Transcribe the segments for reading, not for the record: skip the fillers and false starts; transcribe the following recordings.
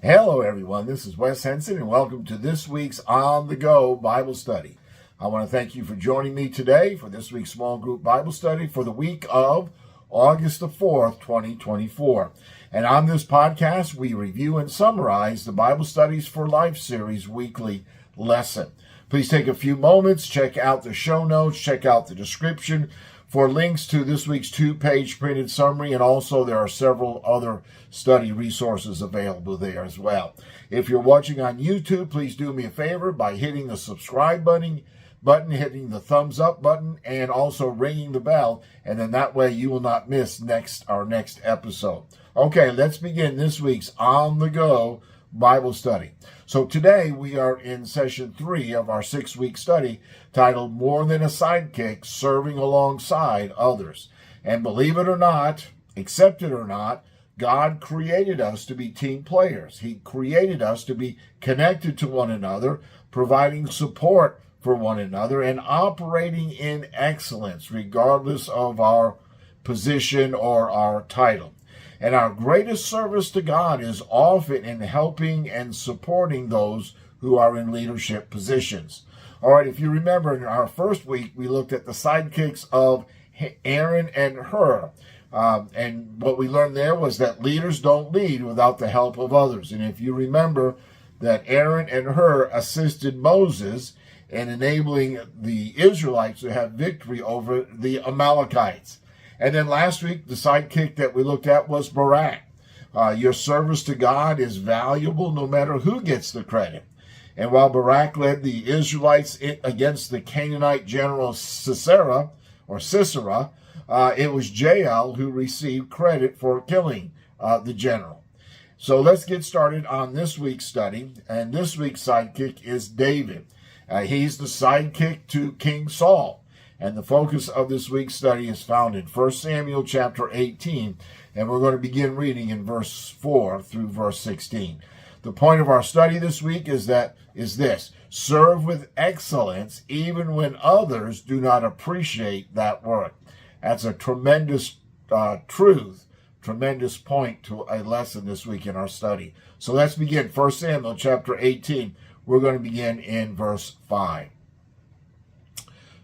Hello, everyone. This is Wes Henson, and welcome to this week's On the Go Bible Study. I want to thank you for joining me today for this week's small group Bible study for the week of August the 4th, 2024. And on this podcast, we review and summarize the Bible Studies for Life series weekly lesson. Please take a few moments, check out the show notes, check out the description for links to this week's 2-page printed summary, and also there are several other study resources available there as well. If you're watching on YouTube, please do me a favor by hitting the subscribe button, hitting the thumbs up button, and also ringing the bell, and then that way you will not miss our next episode. Okay, let's begin this week's On the Go Bible study. So today we are in session 3 of our 6-week study titled More Than a Sidekick, Serving Alongside Others. And believe it or not, accept it or not, God created us to be team players. He created us to be connected to one another, providing support for one another, and operating in excellence regardless of our position or our title. And our greatest service to God is often in helping and supporting those who are in leadership positions. All right, if you remember, in our first week, we looked at the sidekicks of Aaron and Hur. And what we learned there was that leaders don't lead without the help of others. And if you remember that Aaron and Hur assisted Moses in enabling the Israelites to have victory over the Amalekites. And then last week, the sidekick that we looked at was Barak. Your service to God is valuable no matter who gets the credit. And while Barak led the Israelites against the Canaanite general Sisera, it was Jael who received credit for killing the general. So let's get started on this week's study. And this week's sidekick is David. He's the sidekick to King Saul. And the focus of this week's study is found in 1 Samuel chapter 18, and we're going to begin reading in verse 4 through verse 16. The point of our study this week is this: serve with excellence even when others do not appreciate that work. That's a tremendous truth, tremendous point to a lesson this week in our study. So let's begin 1 Samuel chapter 18. We're going to begin in verse 5.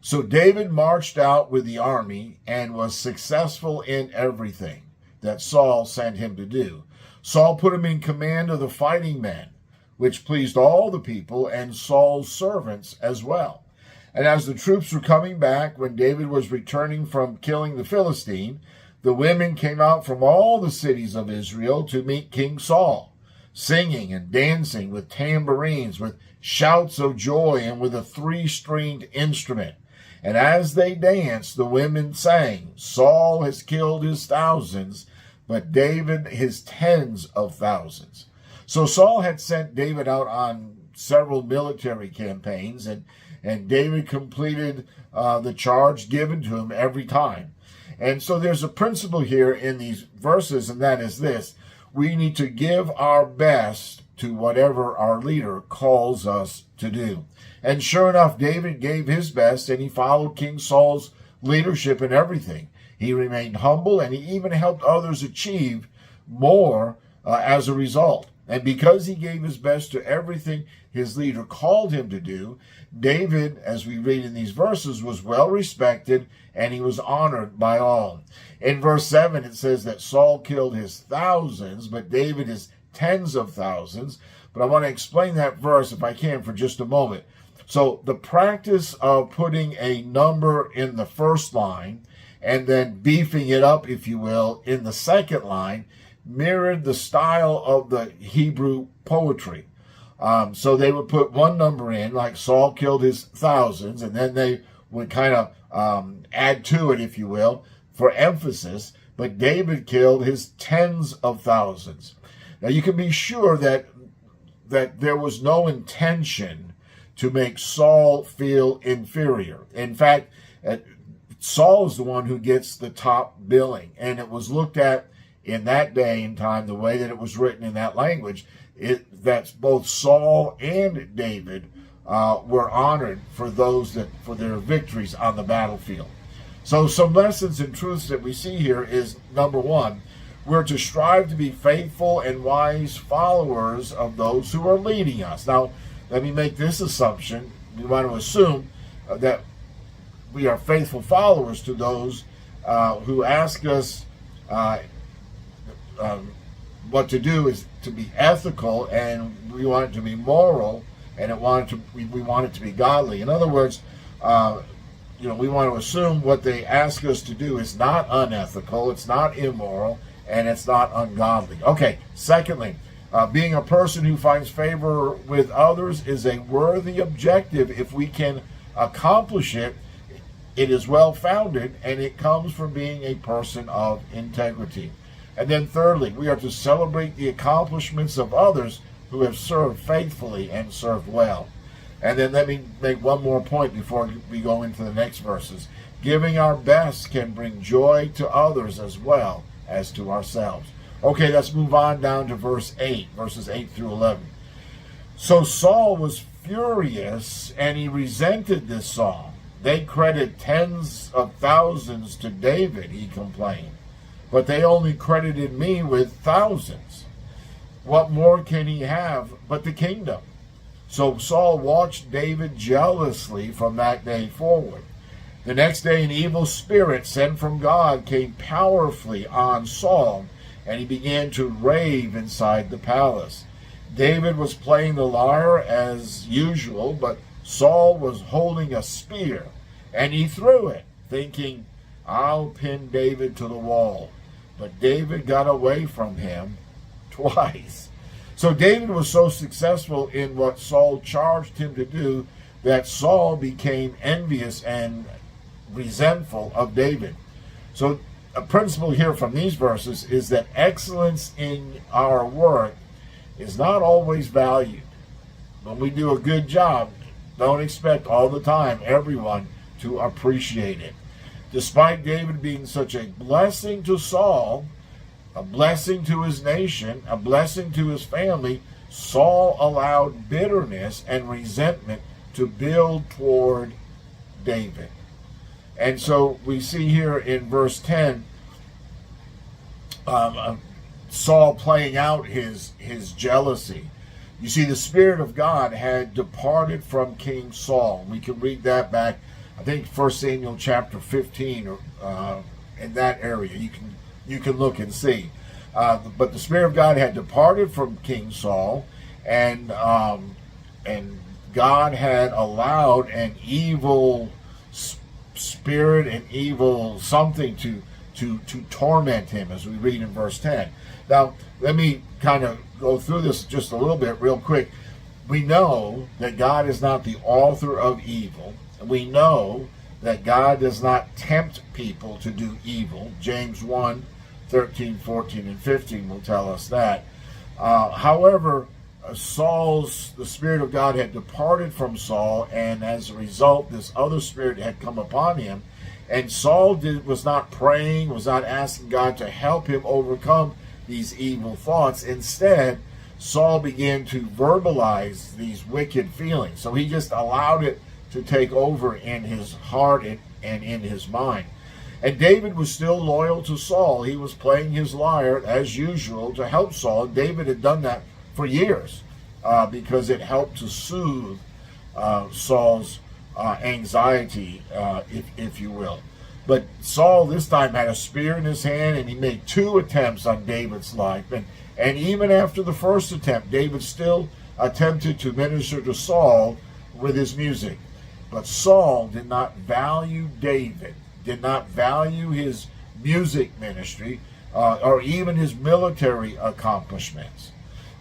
So David marched out with the army and was successful in everything that Saul sent him to do. Saul put him in command of the fighting men, which pleased all the people and Saul's servants as well. And as the troops were coming back, when David was returning from killing the Philistine, the women came out from all the cities of Israel to meet King Saul, singing and dancing with tambourines, with shouts of joy, and with a 3-stringed instrument. And as they danced, the women sang, Saul has killed his thousands, but David his tens of thousands. So Saul had sent David out on several military campaigns, and David completed the charge given to him every time. And so there's a principle here in these verses, and that is this: we need to give our best to whatever our leader calls us to do. And sure enough, David gave his best, and he followed King Saul's leadership in everything. He remained humble, and he even helped others achieve more as a result. And because he gave his best to everything his leader called him to do, David, as we read in these verses, was well respected, and he was honored by all. In verse 7, it says that Saul killed his thousands, but David his tens of thousands. But I want to explain that verse, if I can, for just a moment. So the practice of putting a number in the first line and then beefing it up, if you will, in the second line mirrored the style of the Hebrew poetry. So they would put one number in, like Saul killed his thousands, and then they would kind of add to it, if you will, for emphasis. But David killed his tens of thousands. Now you can be sure that there was no intention to make Saul feel inferior. In fact, Saul is the one who gets the top billing, and it was looked at in that day and time, the way that it was written in that language, that both Saul and David were honored for their victories on the battlefield. So some lessons and truths that we see here is, number one, we're to strive to be faithful and wise followers of those who are leading us. Now, let me make this assumption. We want to assume that we are faithful followers to those who ask us what to do is to be ethical, and we want it to be moral, and we want it to be godly. In other words, we want to assume what they ask us to do is not unethical, it's not immoral, and it's not ungodly. Okay, secondly, being a person who finds favor with others is a worthy objective. If we can accomplish it, it is well-founded, and it comes from being a person of integrity. And then thirdly, we are to celebrate the accomplishments of others who have served faithfully and served well. And then let me make one more point before we go into the next verses. Giving our best can bring joy to others as well as to ourselves. Okay, let's move on down to verses 8 through 11. So Saul was furious, and he resented this song. They credit tens of thousands to David, he complained, but they only credited me with thousands. What more can he have but the kingdom? So Saul watched David jealously from that day forward. The next day, an evil spirit sent from God came powerfully on Saul, and he began to rave inside the palace. David was playing the lyre as usual, but Saul was holding a spear, and he threw it, thinking, I'll pin David to the wall. But David got away from him twice. So David was so successful in what Saul charged him to do that Saul became envious and resentful of David. So a principle here from these verses is that excellence in our work is not always valued. When we do a good job, don't expect all the time everyone to appreciate it. Despite David being such a blessing to Saul, a blessing to his nation, a blessing to his family, Saul allowed bitterness and resentment to build toward David. And so we see here in verse 10, Saul playing out his jealousy. You see, the Spirit of God had departed from King Saul. We can read that back, I think, 1 Samuel chapter 15, in that area. You can look and see. But the Spirit of God had departed from King Saul, and God had allowed an evil spirit, an evil something to torment him, as we read in verse 10. Now, let me kind of go through this just a little bit real quick. We know that God is not the author of evil. We know that God does not tempt people to do evil. James 1, 13, 14, and 15 will tell us that. However, the Spirit of God had departed from Saul, and as a result, this other spirit had come upon him. And Saul was not praying, was not asking God to help him overcome these evil thoughts. Instead, Saul began to verbalize these wicked feelings. So he just allowed it to take over in his heart and in his mind. And David was still loyal to Saul. He was playing his lyre as usual to help Saul. David had done that for years because it helped to soothe Saul's anxiety, if you will. But Saul this time had a spear in his hand, and he made 2 attempts on David's life. And even after the first attempt, David still attempted to minister to Saul with his music. But Saul did not value David, did not value his music ministry, or even his military accomplishments.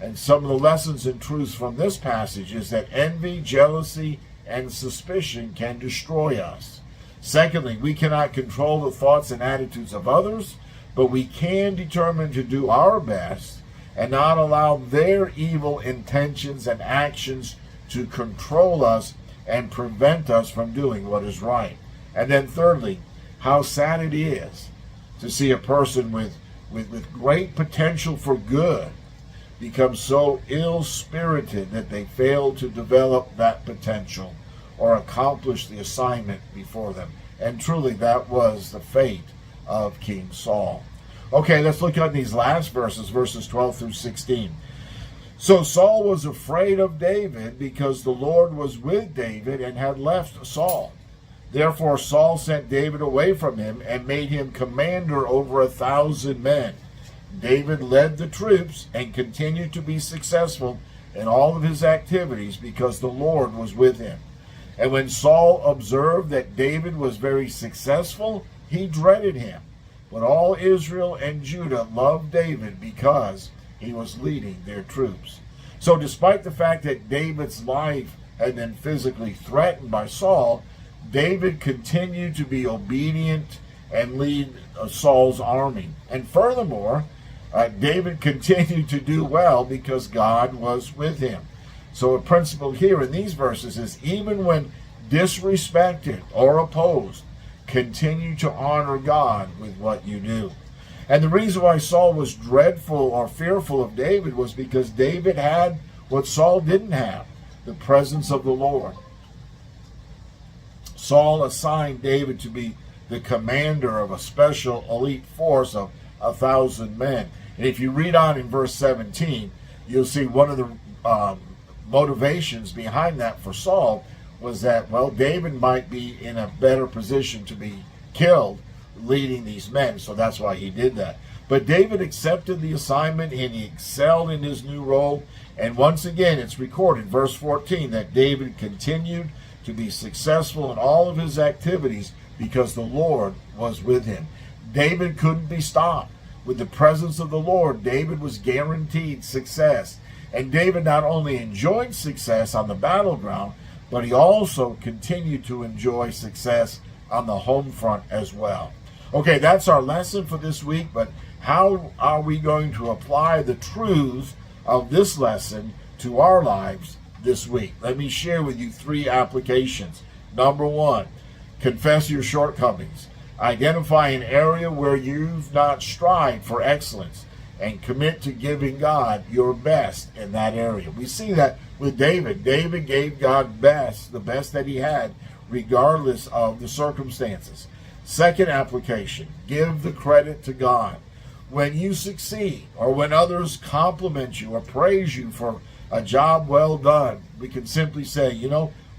And some of the lessons and truths from this passage is that envy, jealousy, and suspicion can destroy us. Secondly, we cannot control the thoughts and attitudes of others, but we can determine to do our best and not allow their evil intentions and actions to control us and prevent us from doing what is right. And then thirdly, how sad it is to see a person with great potential for good become so ill-spirited that they fail to develop that potential or accomplish the assignment before them. And truly, that was the fate of King Saul. Okay, let's look at these last verses 12 through 16. So Saul was afraid of David because the Lord was with David and had left Saul. Therefore Saul sent David away from him and made him commander over 1,000 men. David led the troops and continued to be successful in all of his activities because the Lord was with him. And when Saul observed that David was very successful, he dreaded him. But all Israel and Judah loved David because he was leading their troops. So despite the fact that David's life had been physically threatened by Saul, David continued to be obedient and lead Saul's army. And furthermore, David continued to do well because God was with him. So a principle here in these verses is even when disrespected or opposed, continue to honor God with what you do. And the reason why Saul was dreadful or fearful of David was because David had what Saul didn't have, the presence of the Lord. Saul assigned David to be the commander of a special elite force of 1,000 men. And if you read on in verse 17, you'll see one of the motivations behind that for Saul was that, well, David might be in a better position to be killed leading these men, so that's why he did that. But David accepted the assignment and he excelled in his new role. And once again, it's recorded, verse 14, that David continued to be successful in all of his activities because the Lord was with him. David couldn't be stopped. With the presence of the Lord, David was guaranteed success. And David not only enjoyed success on the battleground, but he also continued to enjoy success on the home front as well. Okay, that's our lesson for this week, but how are we going to apply the truths of this lesson to our lives this week? Let me share with you 3 applications. Number 1, confess your shortcomings. Identify an area where you've not strived for excellence and commit to giving God your best in that area. We see that with David. David gave God the best that he had, regardless of the circumstances. Second application, give the credit to God. When you succeed or when others compliment you or praise you for a job well done, we can simply say,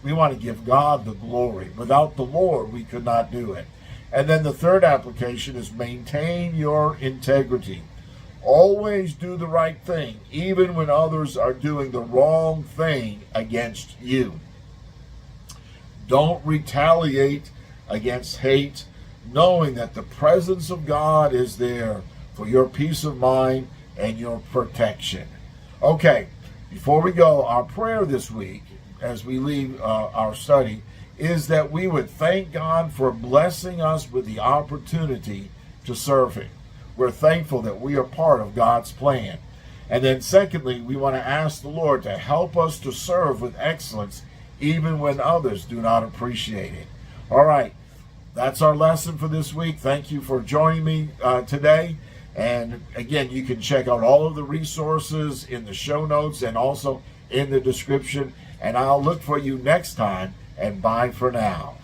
we want to give God the glory. Without the Lord, we could not do it. And then the third application is maintain your integrity. Always do the right thing, even when others are doing the wrong thing against you. Don't retaliate against hate, knowing that the presence of God is there for your peace of mind and your protection. Okay, before we go, our prayer this week, as we leave our study, is that we would thank God for blessing us with the opportunity to serve Him. We're thankful that we are part of God's plan. And then secondly, we want to ask the Lord to help us to serve with excellence even when others do not appreciate it. All right, that's our lesson for this week. Thank you for joining me today. And again, you can check out all of the resources in the show notes and also in the description. And I'll look for you next time. And bye for now.